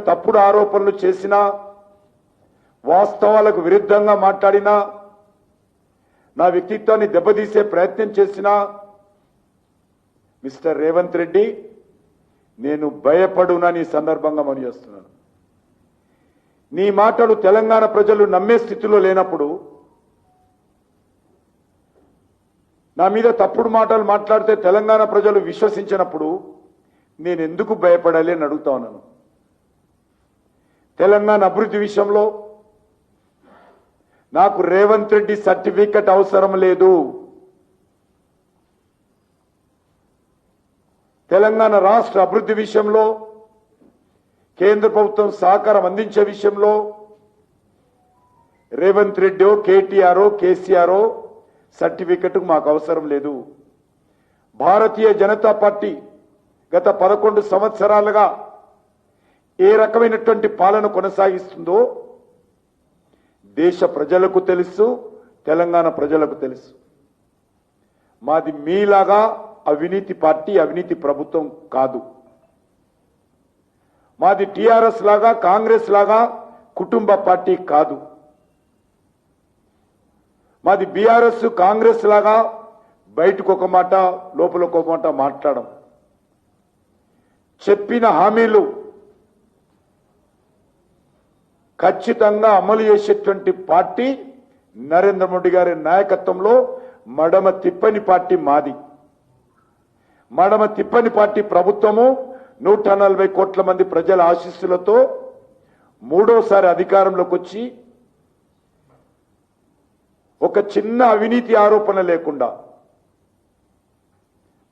తప్పుడు ఆరోపణలు చేసినా, వాస్తవాలకు విరుద్ధంగా మాట్లాడినా, నా వ్యక్తిత్వాన్ని దెబ్బతీసే ప్రయత్నం చేసినా మిస్టర్ రేవంత్ రెడ్డి నేను భయపడునని సందర్భంగా మనవి చేస్తున్నాను. నీ మాటలు తెలంగాణ ప్రజలు నమ్మే స్థితిలో లేనప్పుడు, నా మీద తప్పుడు మాటలు మాట్లాడితే తెలంగాణ ప్రజలు విశ్వసించినప్పుడు నేను ఎందుకు భయపడాలి అని అడుగుతా ఉన్నాను. తెలంగాణ అభివృద్ధి విషయంలో నాకు రేవంత్ రెడ్డి సర్టిఫికెట్ అవసరం లేదు. తెలంగాణ రాష్ట్ర అభివృద్ధి విషయంలో కేంద్ర ప్రభుత్వం సహకారం అందించే విషయంలో రేవంత్ రెడ్డి, కేటీఆర్, కేసీఆర్ సర్టిఫికెట్ మాకు అవసరం లేదు. భారతీయ జనతా పార్టీ గత 11 సంవత్సరాలుగా ఏ రకమైనటువంటి పాలన కొనసాగిస్తుందో దేశ ప్రజలకు తెలుసు, తెలంగాణ ప్రజలకు తెలుసు. మాది మీలాగా అవినీతి పార్టీ, అవినీతి ప్రభుత్వం కాదు. మాది టీఆర్ఎస్ లాగా, కాంగ్రెస్ లాగా కుటుంబ పార్టీ కాదు. మాది బీఆర్ఎస్, కాంగ్రెస్ లాగా బయటకు ఒక మాట, లోపల ఒక మాట మాట్లాడడం. చెప్పిన హామీలు ఖచ్చితంగా అమలు చేసేటువంటి పార్టీ నరేంద్ర మోడీ గారి నాయకత్వంలో మడమ తిప్పని పార్టీ మాది. మడమ తిప్పని పార్టీ ప్రభుత్వము 140 కోట్ల మంది ప్రజల ఆశీస్సులతో మూడోసారి అధికారంలోకి వచ్చి ఒక చిన్న అవినీతి ఆరోపణ లేకుండా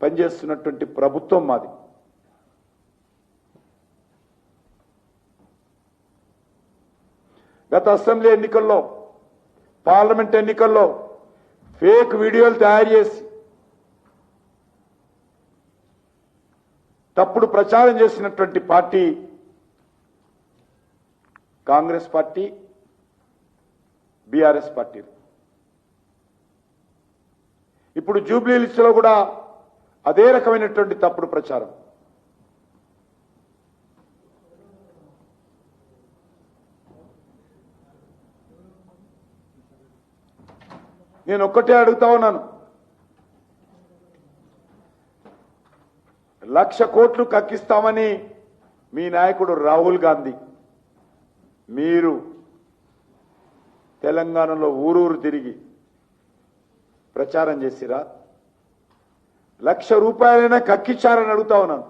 పనిచేస్తున్నటువంటి ప్రభుత్వం మాది. గత అసెంబ్లీ ఎన్నికల్లో, పార్లమెంట్ ఎన్నికల్లో ఫేక్ వీడియోలు తయారు చేసి తప్పుడు ప్రచారం చేసినటువంటి party Congress party, BRS party. ఇప్పుడు జూబ్లీ హిల్స్ లో కూడా అదే రకమైనటువంటి తప్పుడు ప్రచారం. నేను ఒక్కటే అడుగుతా ఉన్నాను, 1,00,000 కోట్లు కక్కిస్తామని మీ నాయకుడు రాహుల్ గాంధీ మీరు తెలంగాణలో ఊరూరు తిరిగి ప్రచారం చేసిరా? 1,00,000 రూపాయలైనా కక్కించారని అడుగుతా ఉన్నాను.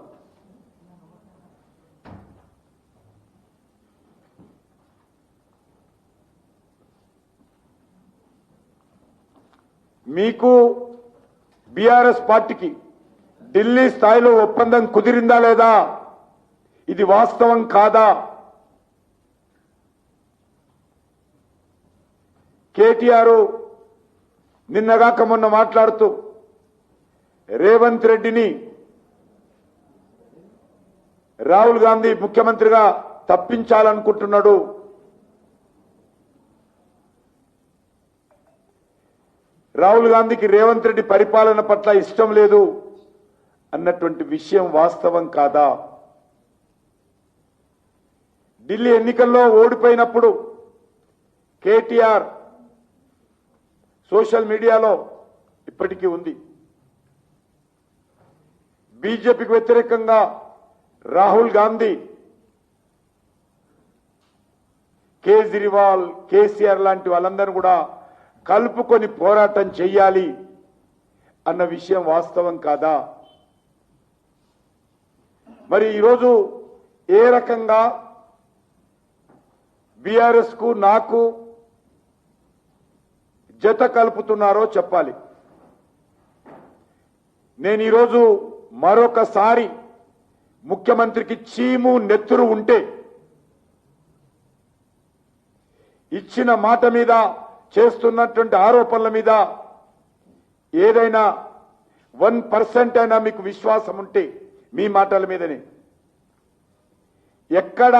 మీకు బీఆర్ఎస్ పార్టీకి ఢిల్లీ స్థాయిలో ఒప్పందం కుదిరిందా లేదా? ఇది వాస్తవం కాదా? కేటీఆర్ నిన్నగాక మొన్న మాట్లాడుతూ రేవంత్ రెడ్డిని రాహుల్ గాంధీ ముఖ్యమంత్రిగా తప్పించాలనుకుంటున్నాడు. రాహుల్ గాంధీకి రేవంత్ రెడ్డి పరిపాలన పట్ల ఇష్టం లేదు అన్నటువంటి విషయం వాస్తవం కాదా? ఢిల్లీ ఎన్నికల్లో ఓడిపోయినప్పుడు కేటీఆర్ సోషల్ మీడియాలో ఇప్పటికీ ఉంది, బీజేపీకి వ్యతిరేకంగా రాహుల్ గాంధీ కేజ్రీవాల్, కేసీఆర్ లాంటి వాళ్ళందరూ కూడా కలుపుకొని పోరాటం చెయ్యాలి అన్న విషయం వాస్తవం కాదా? మరి ఈరోజు ఏ రకంగా బీఆర్ఎస్ కు నాకు జత కలుపుతున్నారో చెప్పాలి. నేను ఈరోజు మరొకసారి ముఖ్యమంత్రికి చీము నెత్తురు ఉంటే ఇచ్చిన మాట మీద, చేస్తున్నటువంటి ఆరోపణల మీద ఏదైనా 1% అయినా మీకు విశ్వాసం ఉంటే మీ మాటల మీదనే, ఎక్కడ